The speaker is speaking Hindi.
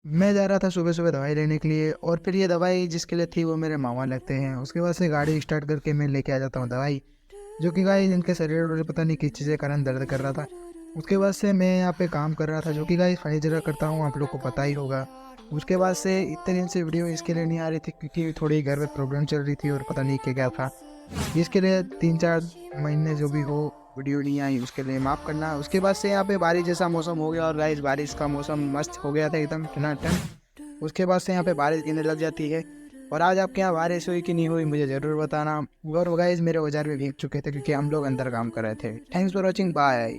मैं जा रहा था सुबह सुबह दवाई लेने के लिए, और फिर ये दवाई जिसके लिए थी वो मेरे मामा लगते हैं। उसके बाद से गाड़ी स्टार्ट करके मैं लेके आ जाता हूँ दवाई, जो कि गाइस इनके शरीर में पता नहीं किस चीज़ के कारण दर्द कर रहा था। उसके बाद से मैं यहाँ पे काम कर रहा था, जो कि गाइस फाइल जगह करता हूँ, आप लोग को पता ही होगा। उसके बाद से इतने दिन से वीडियो इसके लिए नहीं आ रही थी क्योंकि थोड़ी घर में प्रॉब्लम चल रही थी और पता नहीं क्या क्या था। इसके लिए 3-4 महीने जो भी हो वीडियो नहीं आई, उसके लिए माफ़ करना। उसके बाद से यहाँ पे बारिश जैसा मौसम हो गया, और गाइस बारिश का मौसम मस्त हो गया था एकदम टनाटन। उसके बाद से यहाँ पे बारिश गिरने लग जाती है। और आज आपके यहाँ बारिश हुई कि नहीं हुई मुझे ज़रूर बताना। और गाइस मेरे औजार भी भीग चुके थे क्योंकि हम लोग अंदर काम कर रहे थे। Thanks for watching, bye.